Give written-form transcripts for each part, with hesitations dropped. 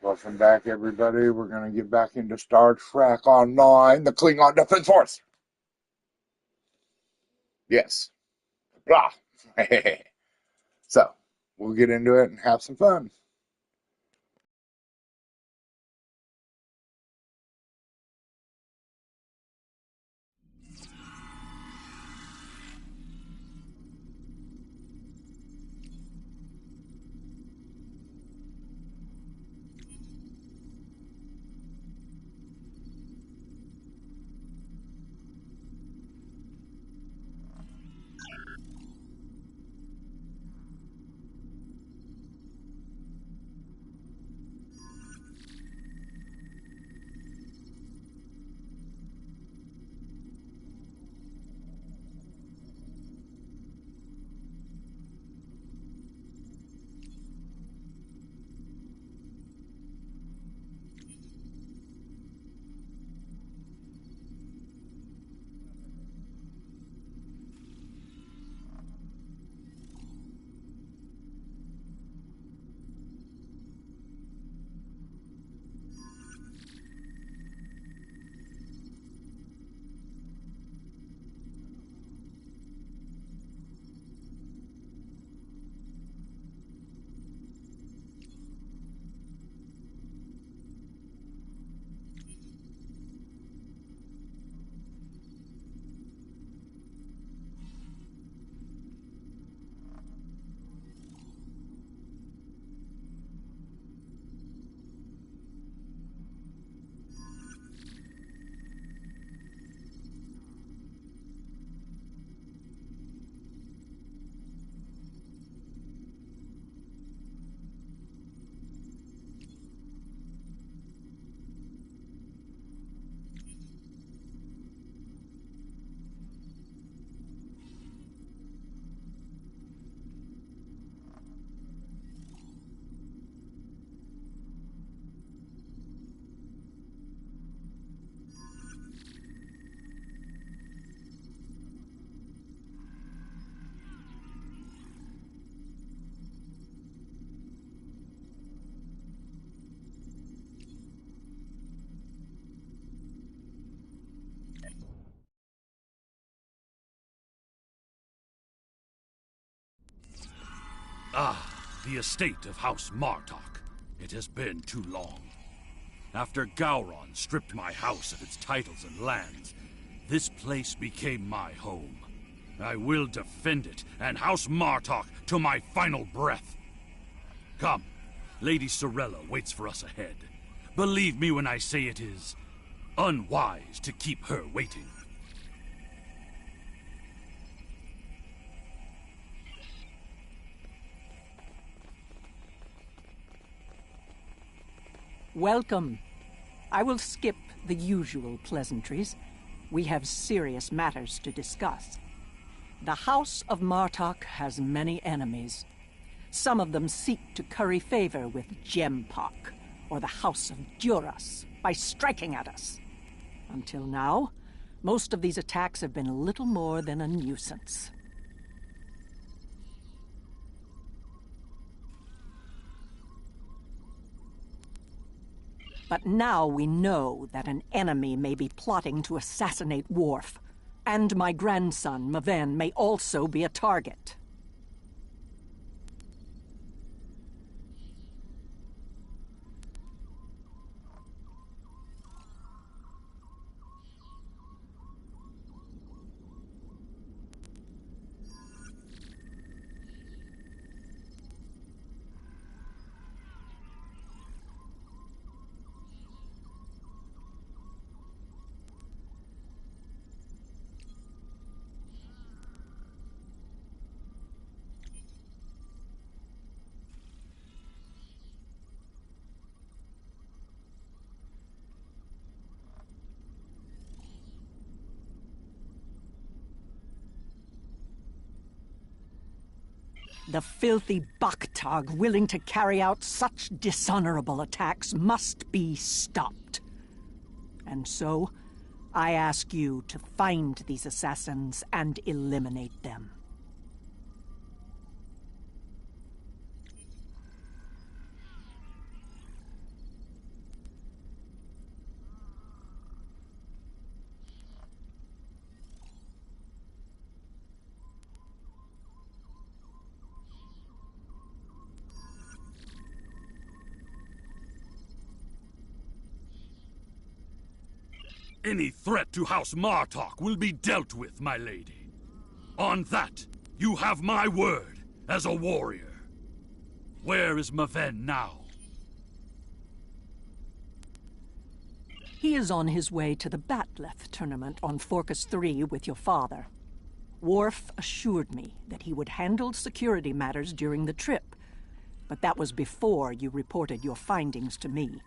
Welcome back, everybody. We're going to get back into Star Trek Online, the Klingon Defense Force. Yes. Blah. So, we'll get into it and have some fun. The estate of House Martok. It has been too long. After Gowron stripped my house of its titles and lands, this place became my home. I will defend it and House Martok to my final breath. Come, Lady Sorella waits for us ahead. Believe me when I say it is unwise to keep her waiting. Welcome. I will skip the usual pleasantries. We have serious matters to discuss. The House of Martok has many enemies. Some of them seek to curry favor with Gempok, or the House of Duras, by striking at us. Until now, most of these attacks have been little more than a nuisance. But now we know that an enemy may be plotting to assassinate Worf, and my grandson, Maven, may also be a target. The filthy Baktag willing to carry out such dishonorable attacks must be stopped. And so, I ask you to find these assassins and eliminate them. Any threat to House Martok will be dealt with, my lady. On that, you have my word as a warrior. Where is Maven now? He is on his way to the Batleth tournament on Forcus 3 with your father. Worf assured me that he would handle security matters during the trip, but that was before you reported your findings to me.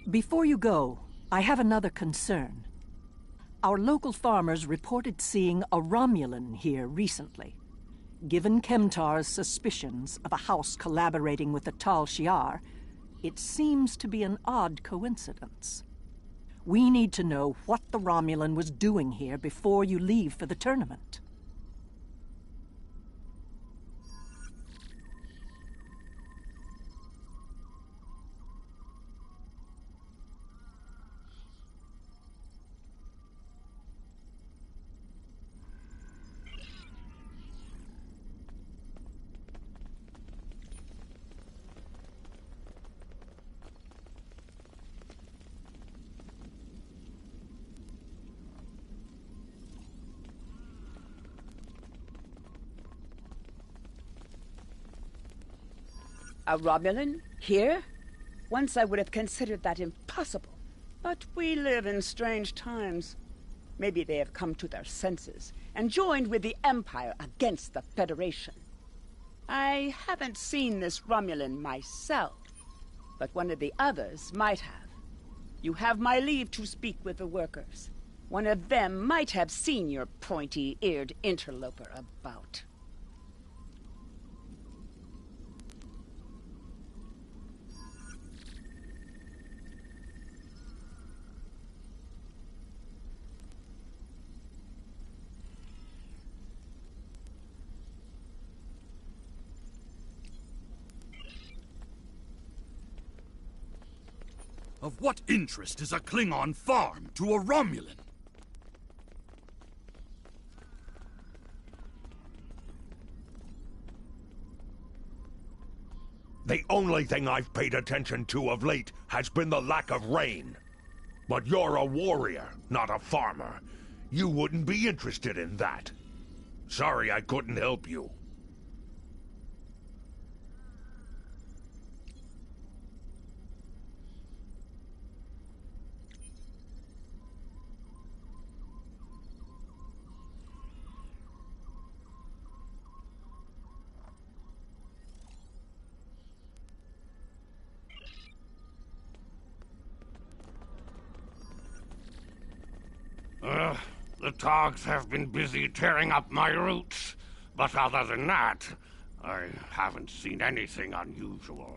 Before you go, I have another concern. Our local farmers reported seeing a Romulan here recently. Given Kemtar's suspicions of a house collaborating with the Tal Shiar, it seems to be an odd coincidence. We need to know what the Romulan was doing here before you leave for the tournament. A Romulan? Here? Once I would have considered that impossible. But we live in strange times. Maybe they have come to their senses and joined with the Empire against the Federation. I haven't seen this Romulan myself, but one of the others might have. You have my leave to speak with the workers. One of them might have seen your pointy-eared interloper about. Of what interest is a Klingon farm to a Romulan? The only thing I've paid attention to of late has been the lack of rain. But you're a warrior, not a farmer. You wouldn't be interested in that. Sorry I couldn't help you. The Togs have been busy tearing up my roots, but other than that, I haven't seen anything unusual.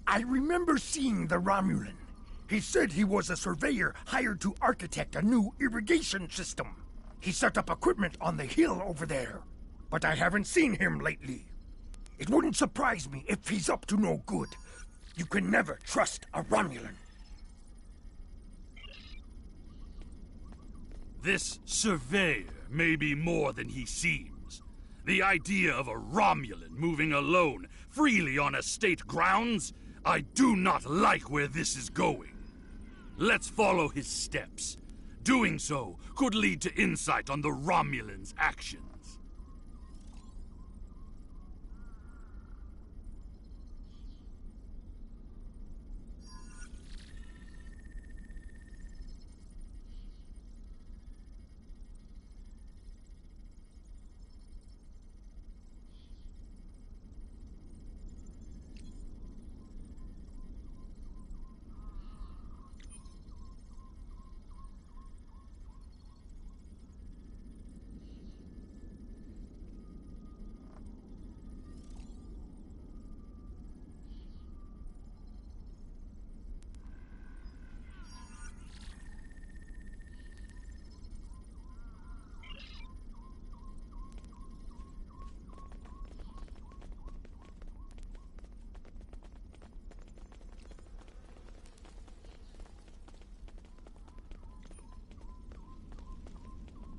I remember seeing the Romulan. He said he was a surveyor hired to architect a new irrigation system. He set up equipment on the hill over there, but I haven't seen him lately. It wouldn't surprise me if he's up to no good. You can never trust a Romulan. This surveyor may be more than he seems. The idea of a Romulan moving alone, freely on estate grounds? I do not like where this is going. Let's follow his steps. Doing so could lead to insight on the Romulan's actions.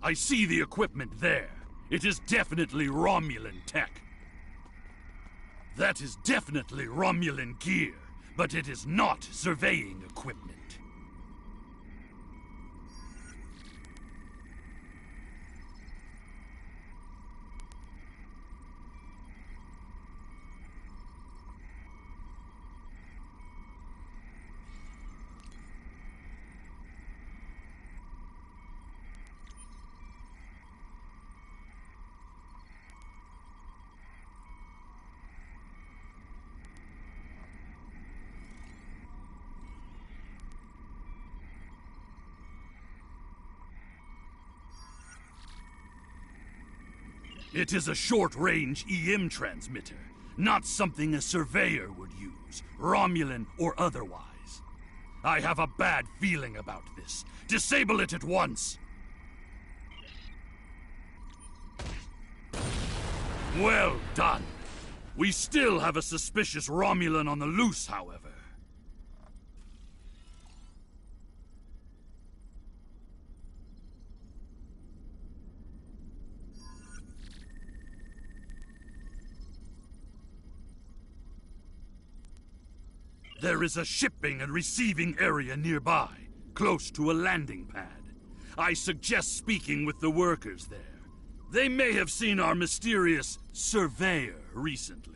I see the equipment there. It is definitely Romulan tech. That is definitely Romulan gear, but it is not surveying equipment. It is a short-range EM transmitter, not something a surveyor would use, Romulan or otherwise. I have a bad feeling about this. Disable it at once! Well done. We still have a suspicious Romulan on the loose, however. There is a shipping and receiving area nearby, close to a landing pad. I suggest speaking with the workers there. They may have seen our mysterious surveyor recently.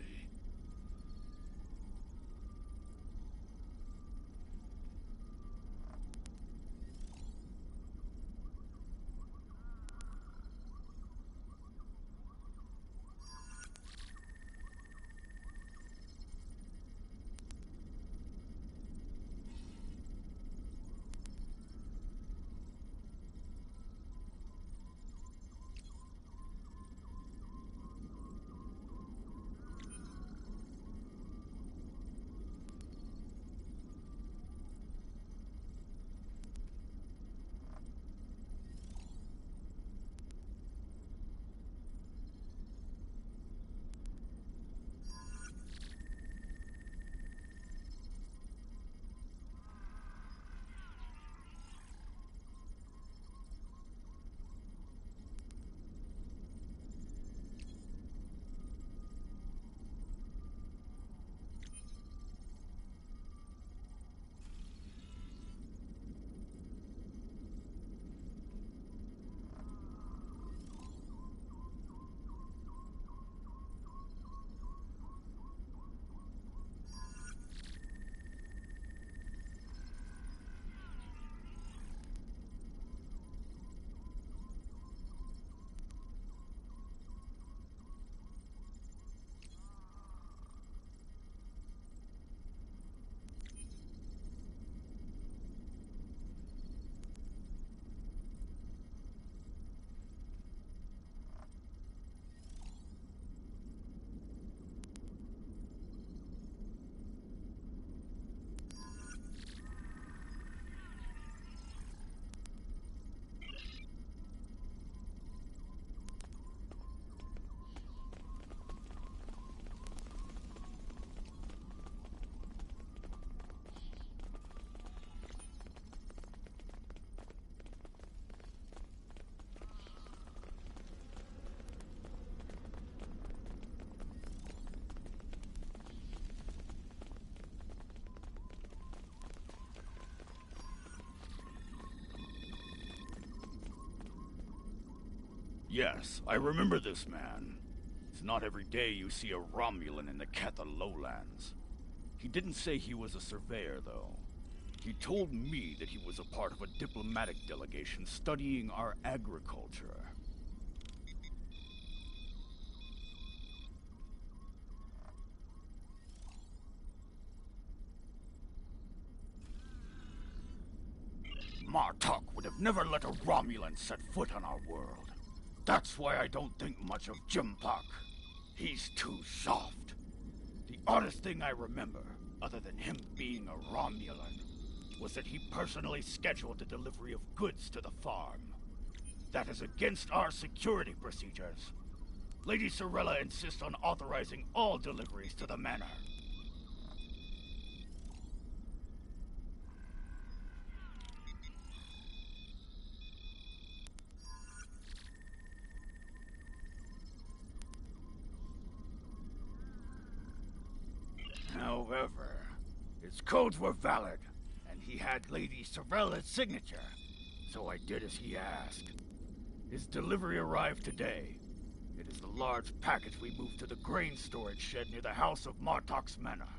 Yes, I remember this man. It's not every day you see a Romulan in the Catha lowlands. He didn't say he was a surveyor, though. He told me that he was a part of a diplomatic delegation studying our agriculture. Martok would have never let a Romulan set foot on our world. That's why I don't think much of Jimpak. He's too soft. The oddest thing I remember, other than him being a Romulan, was that he personally scheduled the delivery of goods to the farm. That is against our security procedures. Lady Sorella insists on authorizing all deliveries to the manor. However, his codes were valid, and he had Lady Sorella's signature, so I did as he asked. His delivery arrived today. It is the large package we moved to the grain storage shed near the house of Martok's Manor.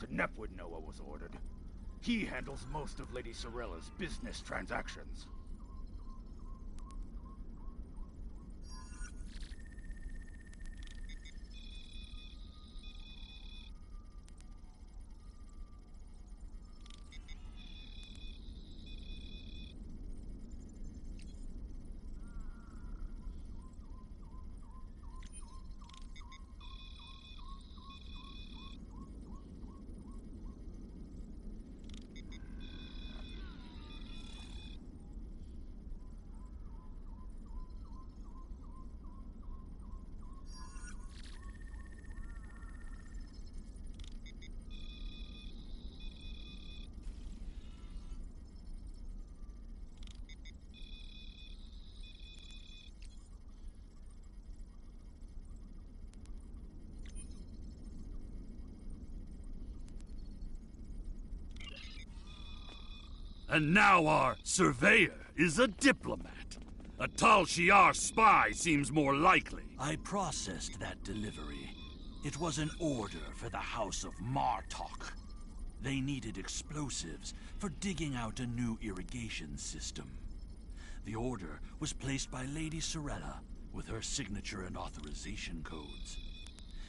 K.D.F would know what was ordered. He handles most of Lady Sorella's business transactions. And now our surveyor is a diplomat. A Tal Shiar spy seems more likely. I processed that delivery. It was an order for the House of Martok. They needed explosives for digging out a new irrigation system. The order was placed by Lady Sorella with her signature and authorization codes.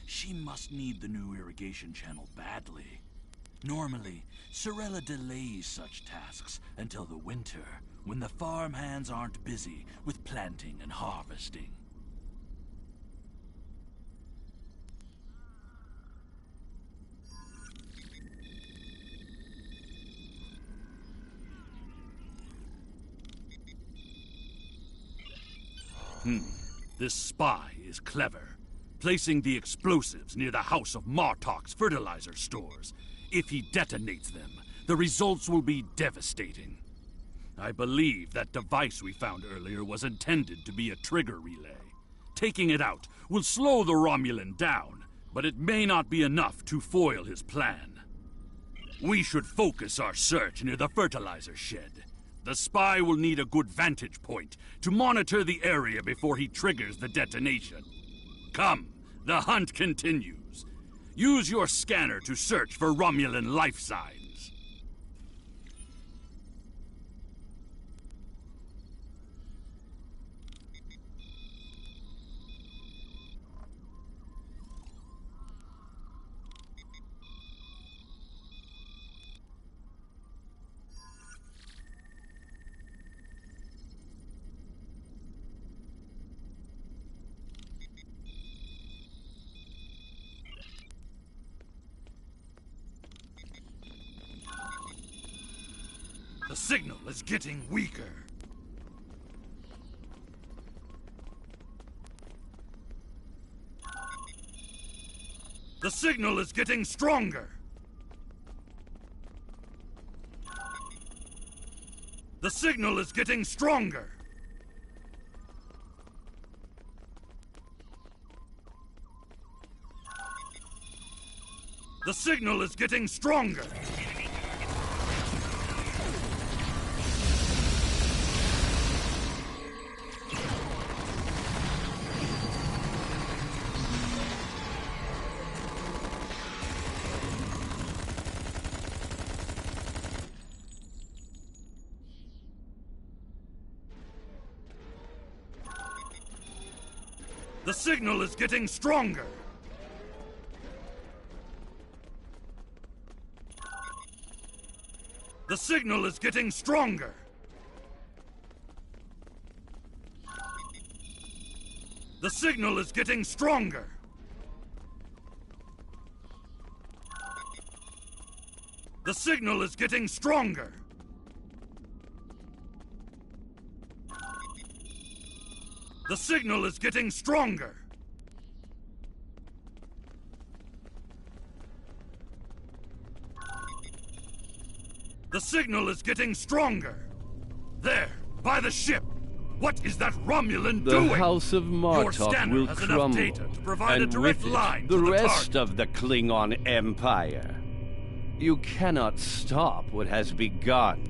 She must need the new irrigation channel badly. Normally, Sorella delays such tasks until the winter, when the farm hands aren't busy with planting and harvesting. This spy is clever, placing the explosives near the House of Martok's fertilizer stores. If he detonates them, the results will be devastating. I believe that device we found earlier was intended to be a trigger relay. Taking it out will slow the Romulan down, but it may not be enough to foil his plan. We should focus our search near the fertilizer shed. The spy will need a good vantage point to monitor the area before he triggers the detonation. Come, the hunt continues. Use your scanner to search for Romulan life signs. The signal is getting weaker. The signal is getting stronger. The signal is getting stronger. The signal is getting stronger. The signal is getting stronger. The signal is getting stronger. The signal is getting stronger. The signal is getting stronger. The signal is getting stronger. The signal is getting stronger. There, by the ship. What is that Romulan The doing? House of Your Martok scanner will has crumble, enough data to provide a and direct with it, line the to the rest target. of the Klingon Empire. You cannot stop what has begun.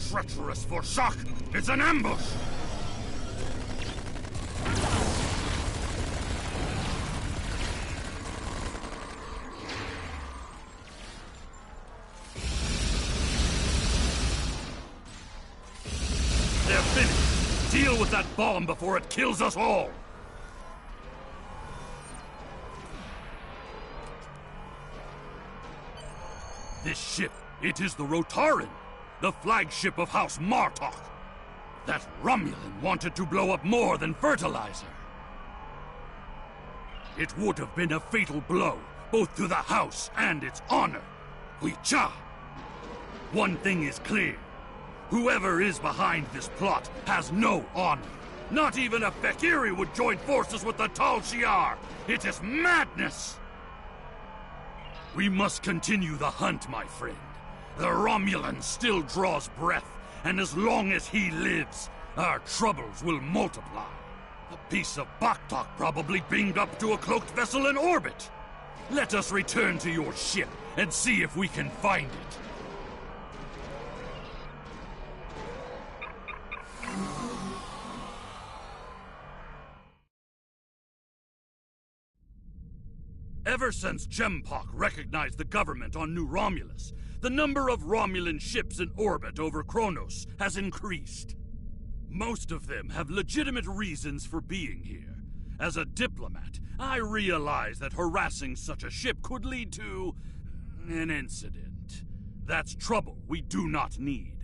Treacherous for shock! It's an ambush! They're finished! Deal with that bomb before it kills us all! This ship, it is the Rotaran, the flagship of House Martok. That Romulan wanted to blow up more than fertilizer. It would have been a fatal blow, both to the House and its honor. Huicha! One thing is clear. Whoever is behind this plot has no honor. Not even a Fekiri would join forces with the Tal Shiar. It is madness! We must continue the hunt, my friend. The Romulan still draws breath, and as long as he lives, our troubles will multiply. A piece of Baktok probably beamed up to a cloaked vessel in orbit. Let us return to your ship and see if we can find it. Ever since Gempok recognized the government on New Romulus, the number of Romulan ships in orbit over Kronos has increased. Most of them have legitimate reasons for being here. As a diplomat, I realize that harassing such a ship could lead to an incident. That's trouble we do not need.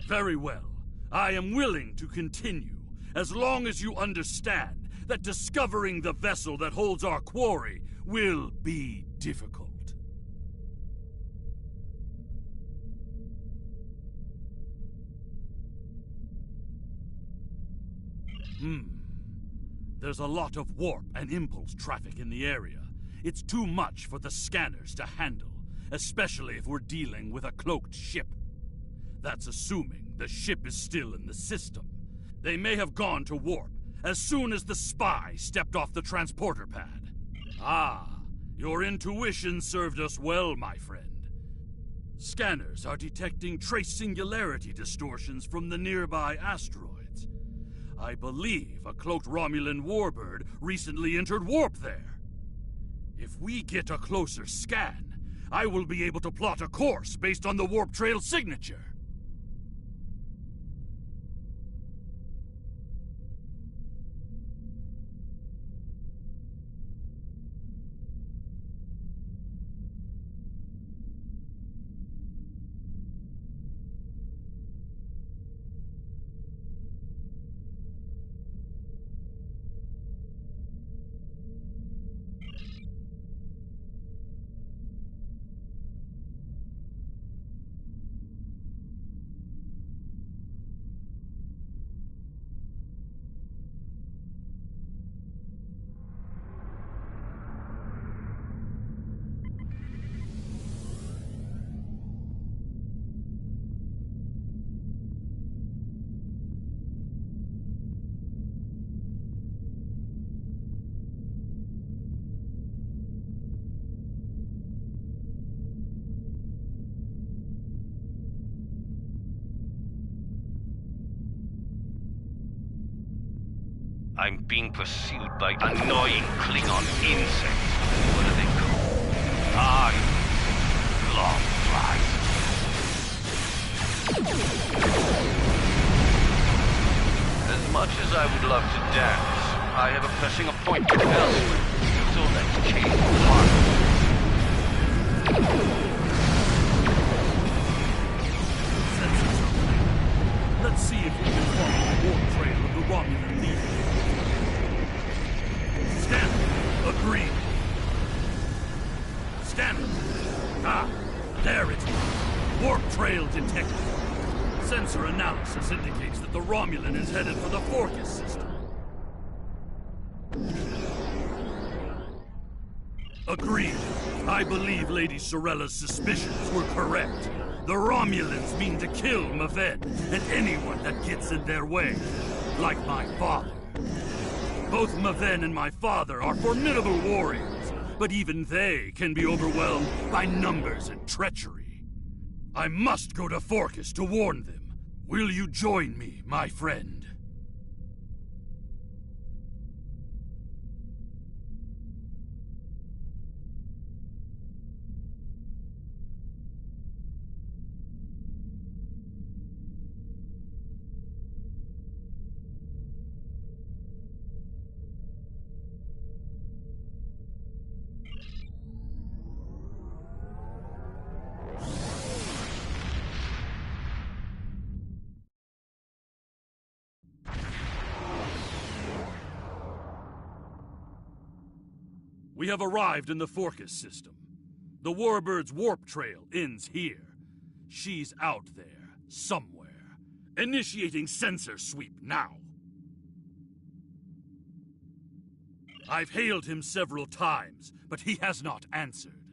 Very well. I am willing to continue, as long as you understand that discovering the vessel that holds our quarry will be difficult. There's a lot of warp and impulse traffic in the area. It's too much for the scanners to handle, especially if we're dealing with a cloaked ship. That's assuming the ship is still in the system. They may have gone to warp as soon as the spy stepped off the transporter pad. Ah, your intuition served us well, my friend. Scanners are detecting trace singularity distortions from the nearby asteroids. I believe a cloaked Romulan warbird recently entered warp there. If we get a closer scan, I will be able to plot a course based on the warp trail signature. I'm being pursued by annoying Klingon insects. What are they called? Long flies. As much as I would love to dance, I have a pressing appointment elsewhere. So let's change the heart. Let's see if we can follow the warp trail of the Romulan leader. Stanley, agreed. Stanley. Ah, there it is. Warp trail detected. Sensor analysis indicates that the Romulan is headed for the Forcus system. Agreed. I believe Lady Sorella's suspicions were correct. The Romulans mean to kill Maven and anyone that gets in their way, like my father. Both Maven and my father are formidable warriors, but even they can be overwhelmed by numbers and treachery. I must go to Forcas to warn them. Will you join me, my friend? We have arrived in the Forcas system. The Warbird's warp trail ends here. She's out there, somewhere. Initiating sensor sweep now. I've hailed him several times, but he has not answered.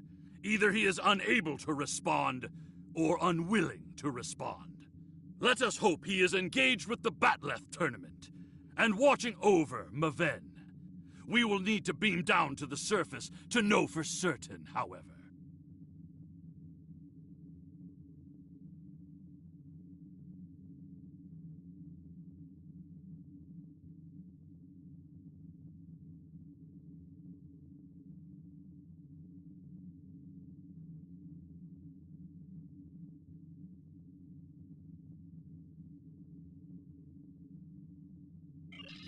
Either he is unable to respond, or unwilling to respond. Let us hope he is engaged with the Batleth tournament, and watching over Maven. We will need to beam down to the surface to know for certain, however.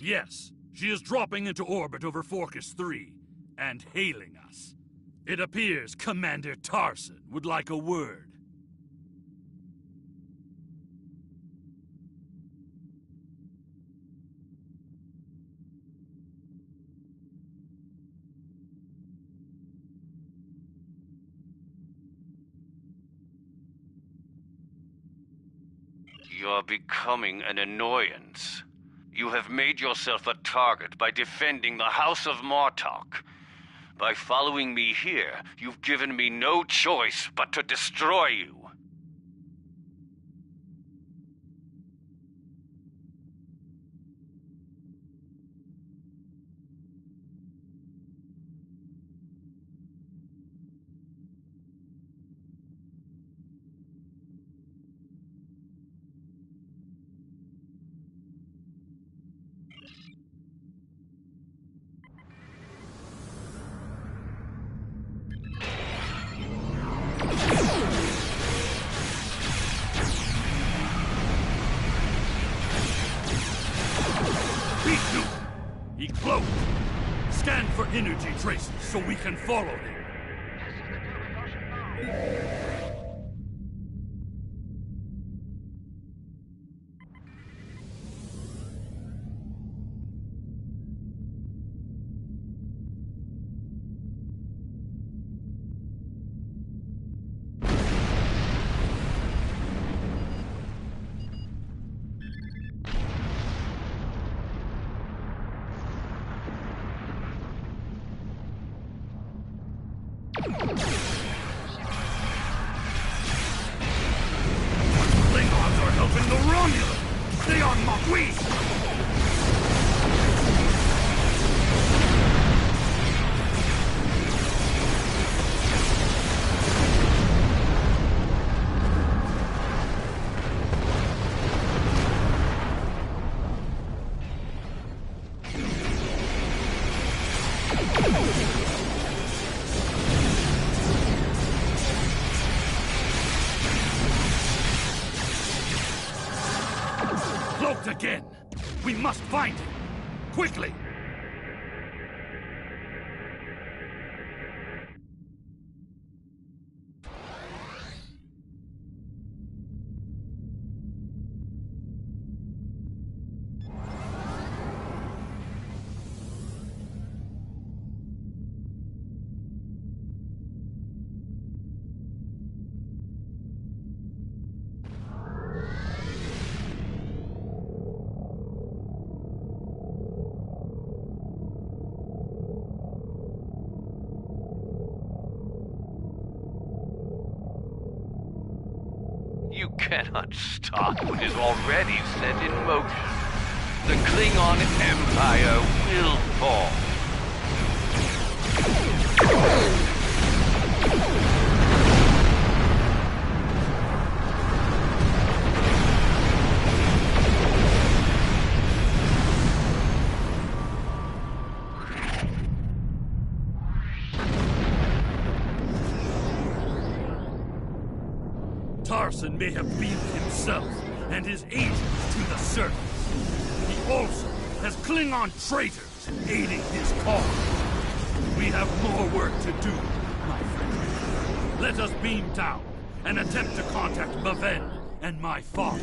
Yes, she is dropping into orbit over Forcas 3, and hailing us. It appears Commander Tarson would like a word. You're becoming an annoyance. You have made yourself a target by defending the House of Martok. By following me here, you've given me no choice but to destroy you. He cloaked. Scan for energy traces so we can follow him. Klingons are helping the Romulans! They are Maquis! Cloaked again! We must find him! Quickly! cannot stop what is already set in motion. The Klingon Empire will fall. Tarson may have beamed himself and his agents to the surface. He also has Klingon traitors aiding his cause. We have more work to do, my friend. Let us beam down and attempt to contact Maven and my father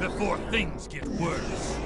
before things get worse.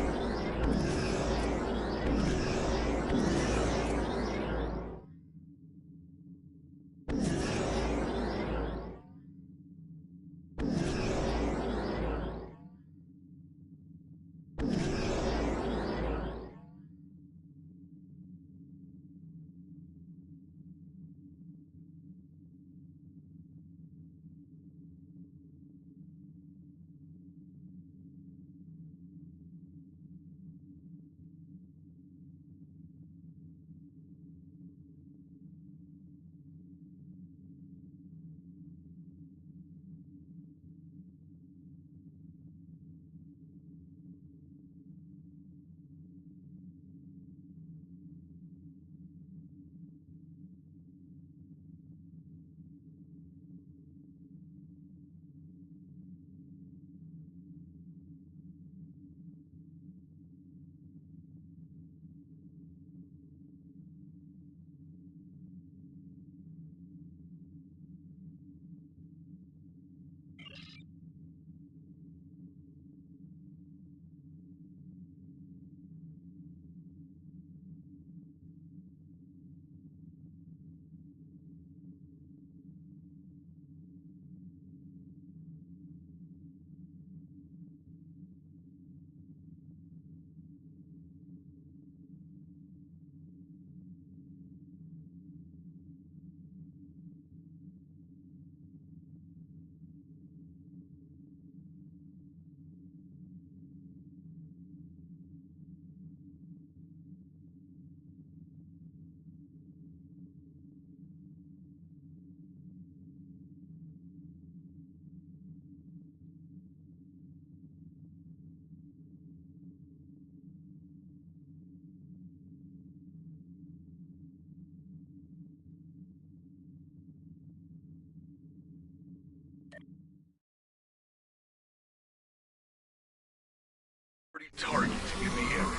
Targets in the area.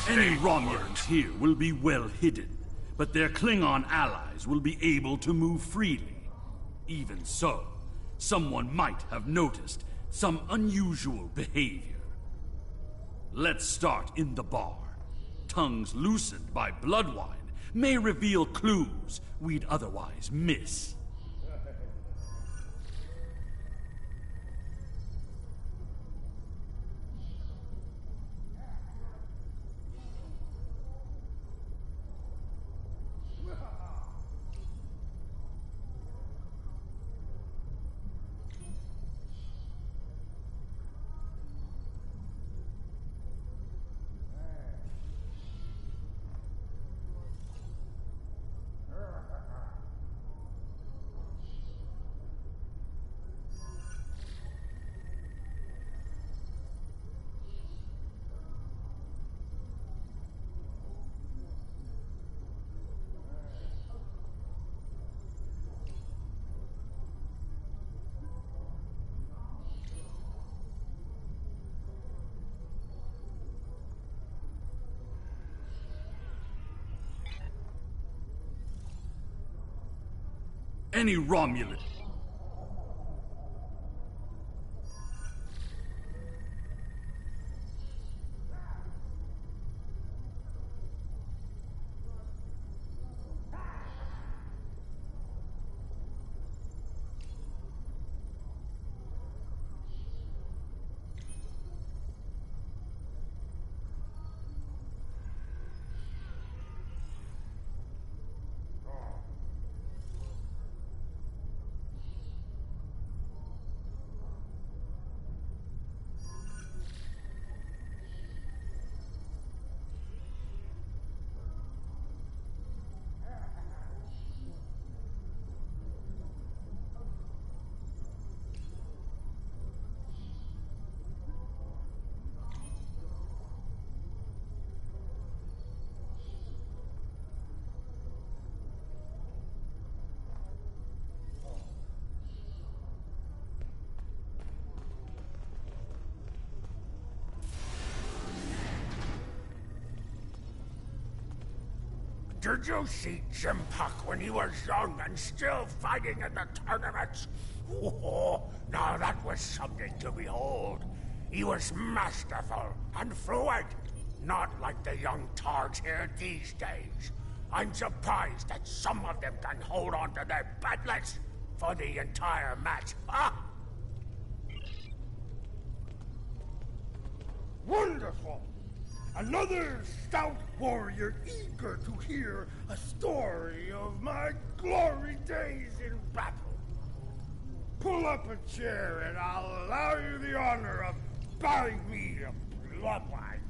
Any Romulans here will be well hidden, but their Klingon allies will be able to move freely. Even so, someone might have noticed some unusual behavior. Let's start in the bar. Tongues loosened by blood wine may reveal clues we'd otherwise miss. Any Romulan. Did you see Jim Puck when he was young and still fighting in the tournaments? Oh, now that was something to behold. He was masterful and fluent, not like the young targs here these days. I'm surprised that some of them can hold on to their batlets for the entire match. Ah! Wonderful! Another stout warrior eager to hear a story of my glory days in battle. Pull up a chair and I'll allow you the honor of buying me a bloodline.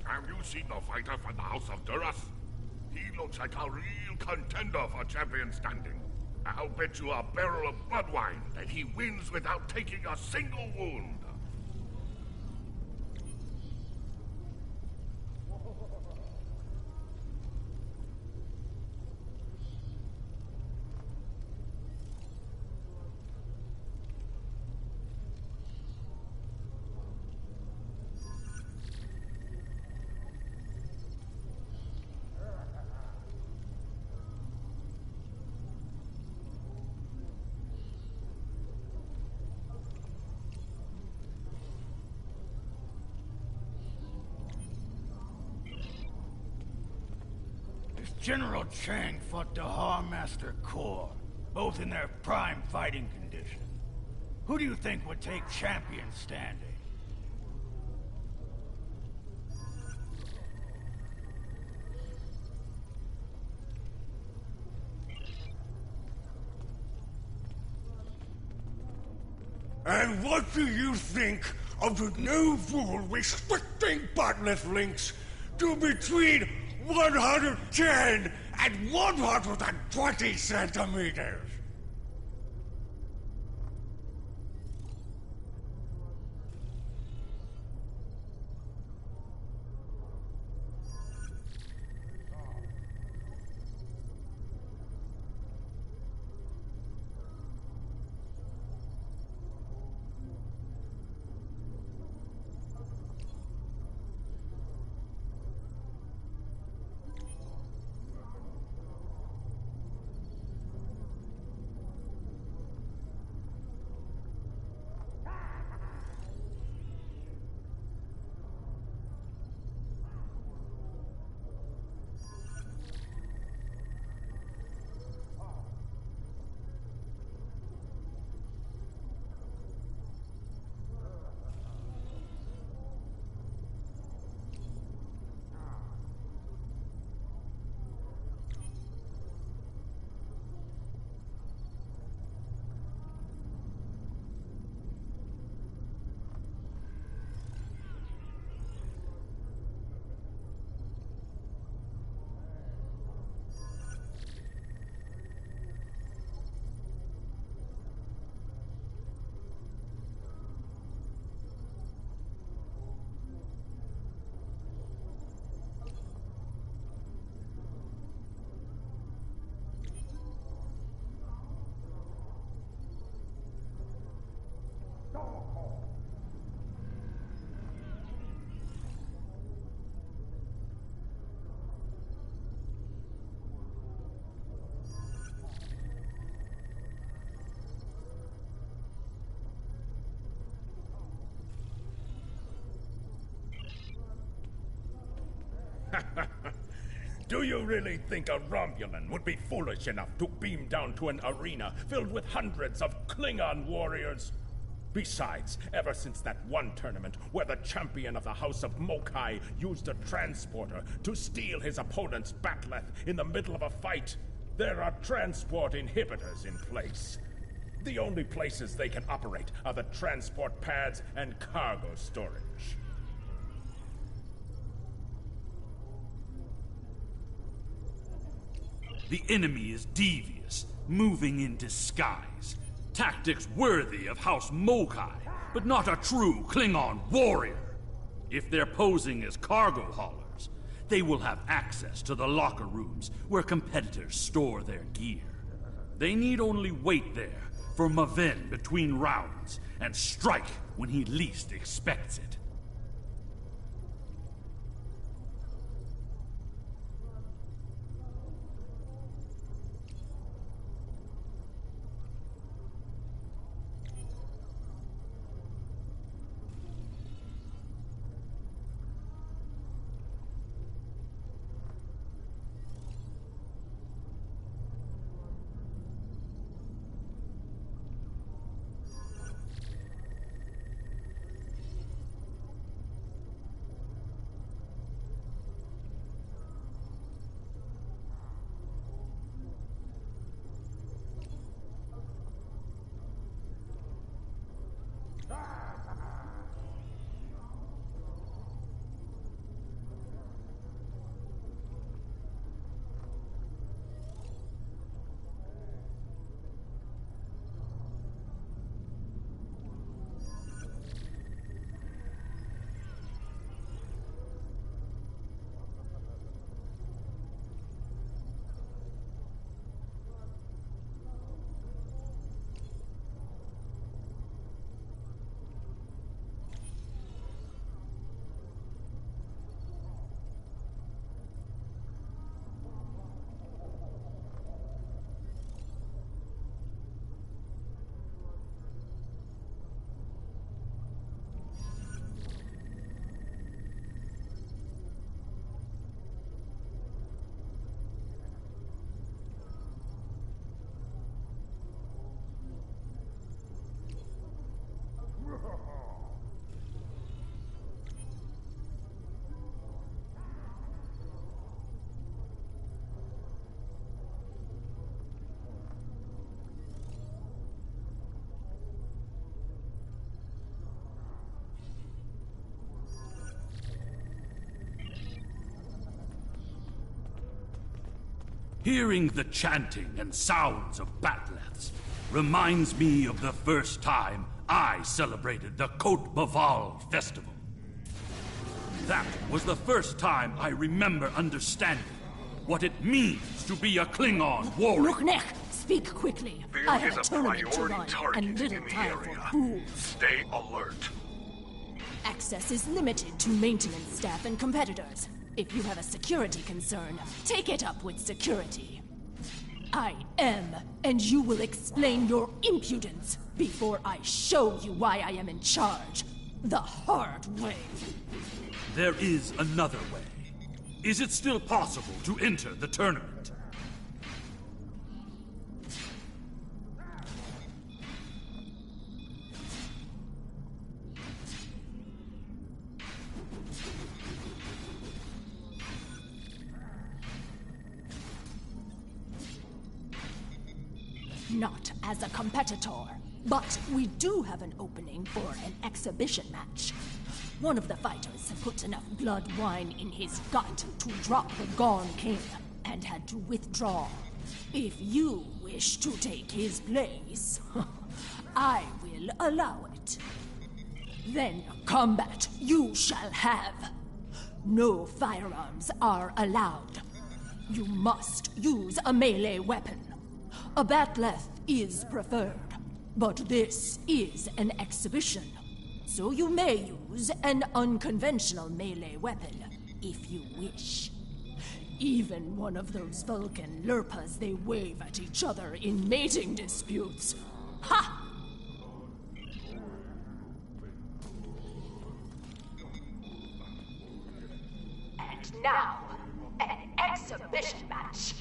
Have you seen the fighter from the House of Duras? He looks like a real contender for champion standing. I'll bet you a barrel of blood wine that he wins without taking a single wound. General Chang fought the Master Corps, both in their prime fighting condition. Who do you think would take champion standing? And what do you think of the new rule restricting bottomless links to between 110 and 120 centimeters? Do you really think a Romulan would be foolish enough to beam down to an arena filled with hundreds of Klingon warriors? Besides, ever since that one tournament where the champion of the House of Mokai used a transporter to steal his opponent's bat'leth in the middle of a fight, there are transport inhibitors in place. The only places they can operate are the transport pads and cargo storage. The enemy is devious, moving in disguise. Tactics worthy of House Mokai, but not a true Klingon warrior. If they're posing as cargo haulers, they will have access to the locker rooms where competitors store their gear. They need only wait there for Maven between rounds and strike when he least expects it. Hearing the chanting and sounds of batleths reminds me of the first time I celebrated the Côte Baval festival. That was the first time I remember understanding what it means to be a Klingon warrior. Ruknech, speak quickly. I have a tournament to run and little time for fools. Stay alert. Access is limited to maintenance staff and competitors. If you have a security concern, take it up with security. I am, and you will explain your impudence before I show you why I am in charge. The hard way. There is another way. Is it still possible to enter the tournament? Not as a competitor, but we do have an opening for an exhibition match. One of the fighters put enough blood wine in his gut to drop the Gone King and had to withdraw. If you wish to take his place, I will allow it. Then combat you shall have. No firearms are allowed. You must use a melee weapon. A bat'leth is preferred, but this is an exhibition, so you may use an unconventional melee weapon if you wish. Even one of those Vulcan lurpas they wave at each other in mating disputes. Ha! And now, an exhibition match.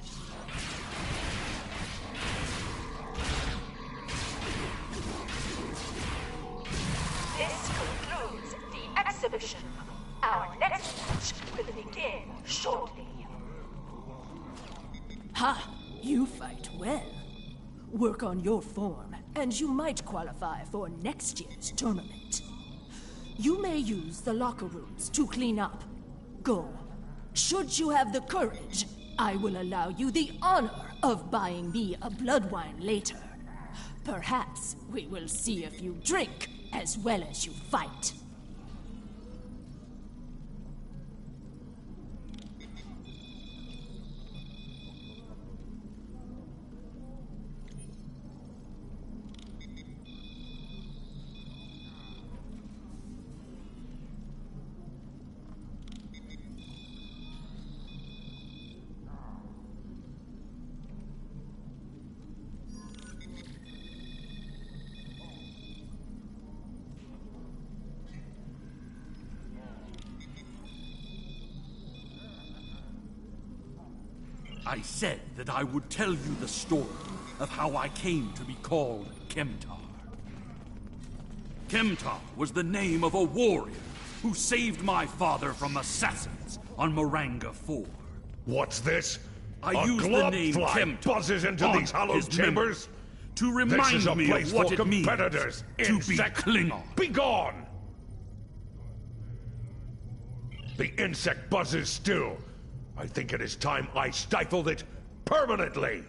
This concludes the exhibition. Our next match will begin shortly. Ha! You fight well. Work on your form, and you might qualify for next year's tournament. You may use the locker rooms to clean up. Go. Should you have the courage, I will allow you the honor of buying me a blood wine later. Perhaps we will see if you drink as well as you fight. I said that I would tell you the story of how I came to be called Kemtar. Kemtar was the name of a warrior who saved my father from assassins on Moranga 4. What's this? I a used the name globfly Kemtar buzzes into on these hallowed his chambers? to This is remind a me place of what for it means competitors, to be insect. Klingon. Be gone! The insect buzzes still. I think it is time I stifled it permanently.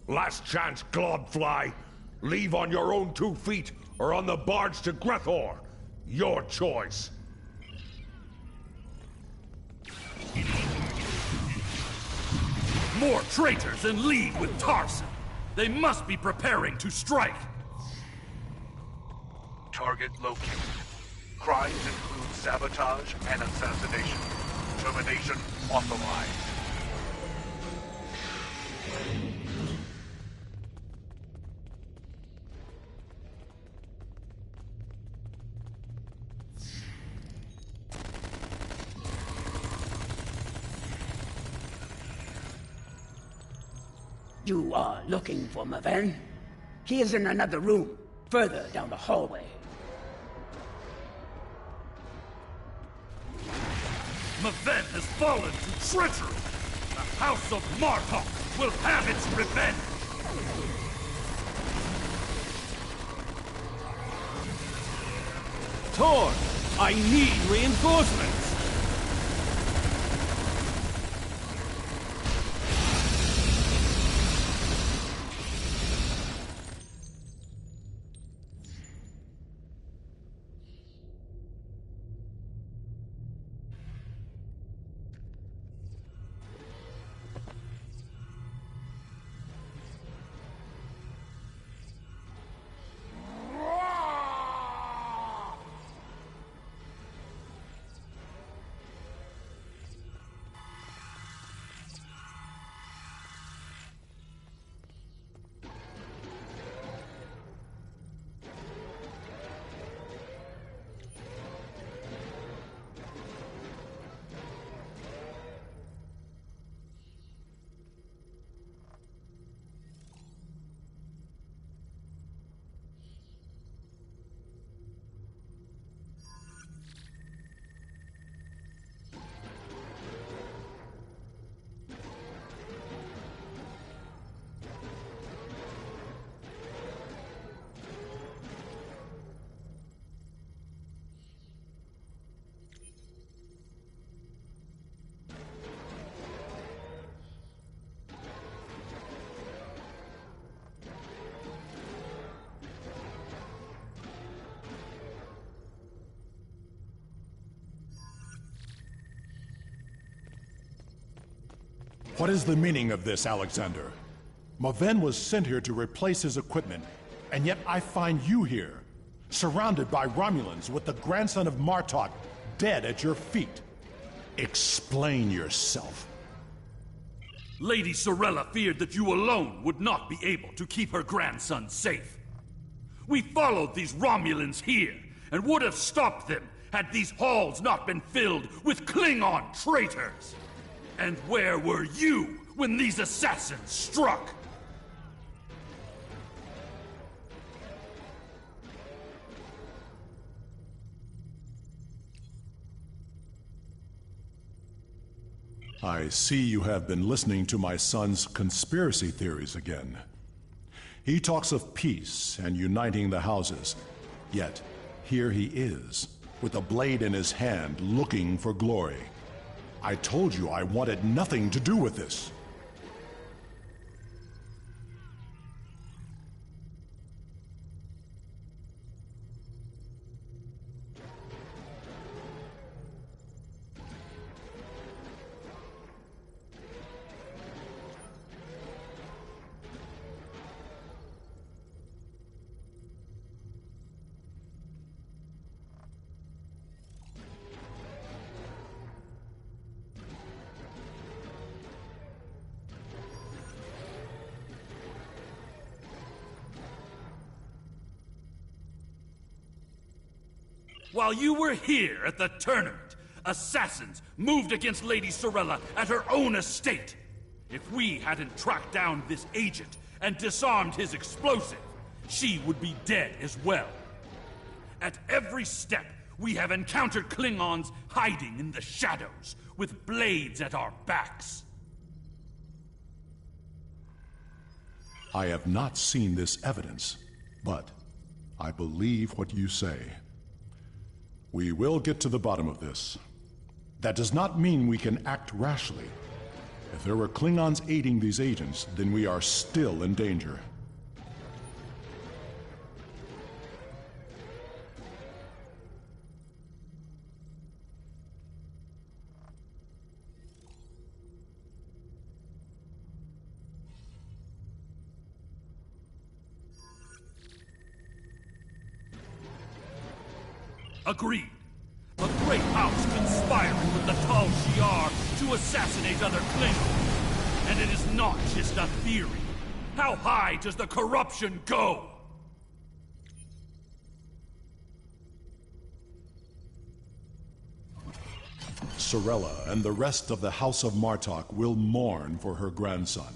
Last chance, globfly. Leave on your own 2 feet or on the barge to Grethor. Your choice. More traitors in league with Tarson. They must be preparing to strike. Target located. Crimes include sabotage and assassination. Termination authorized. You are looking for Maven? He is in another room, further down the hallway. Maven has fallen to treachery. The House of Martok will have its revenge. Tor, I need reinforcements. What is the meaning of this, Alexander? Maven was sent here to replace his equipment, and yet I find you here, surrounded by Romulans with the grandson of Martok dead at your feet. Explain yourself. Lady Sorella feared that you alone would not be able to keep her grandson safe. We followed these Romulans here, and would have stopped them had these halls not been filled with Klingon traitors. And where were you when these assassins struck? I see you have been listening to my son's conspiracy theories again. He talks of peace and uniting the houses, yet here he is, with a blade in his hand, looking for glory. I told you I wanted nothing to do with this. While you were here at the tournament, assassins moved against Lady Sorella at her own estate. If we hadn't tracked down this agent and disarmed his explosive, she would be dead as well. At every step, we have encountered Klingons hiding in the shadows, with blades at our backs. I have not seen this evidence, but I believe what you say. We will get to the bottom of this. That does not mean we can act rashly. If there were Klingons aiding these agents, then we are still in danger. Agreed. A great house conspiring with the Tal Shiar to assassinate other Klingons. And it is not just a theory. How high does the corruption go? Sorella and the rest of the House of Martok will mourn for her grandson.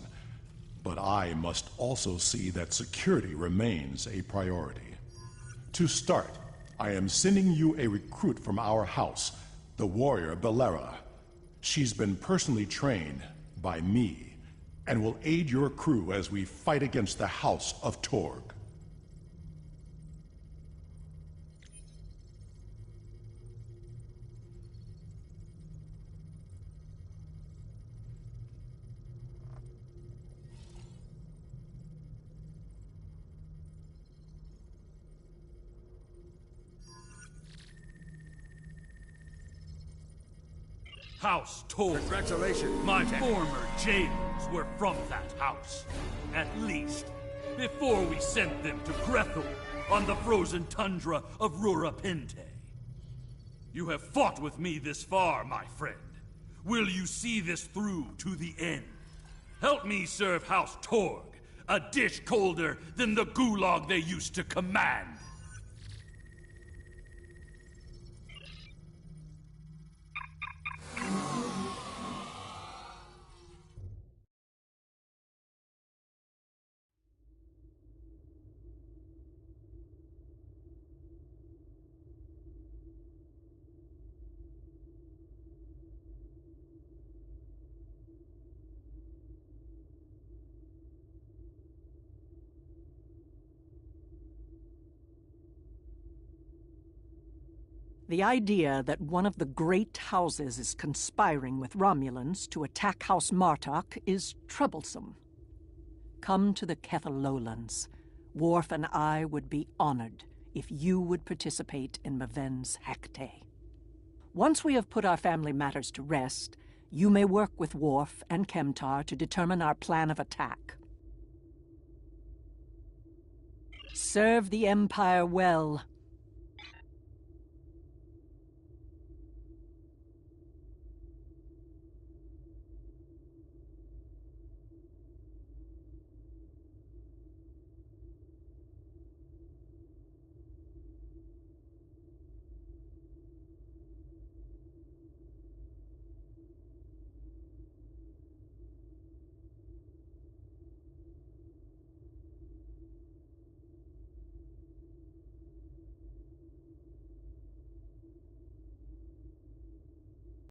But I must also see that security remains a priority. To start, I am sending you a recruit from our house, the warrior Belera. She's been personally trained by me, and will aid your crew as we fight against the House of Torg. House Torg. Congratulations. My former jailers were from that house. At least, before we sent them to Grethel on the frozen tundra of Rurapente. You have fought with me this far, my friend. Will you see this through to the end? Help me serve House Torg, a dish colder than the gulag they used to command. The idea that one of the great houses is conspiring with Romulans to attack House Martok is troublesome. Come to the Kethel Lowlands. Worf and I would be honored if you would participate in Maven's Hecate. Once we have put our family matters to rest, you may work with Worf and Kemtar to determine our plan of attack. Serve the Empire well,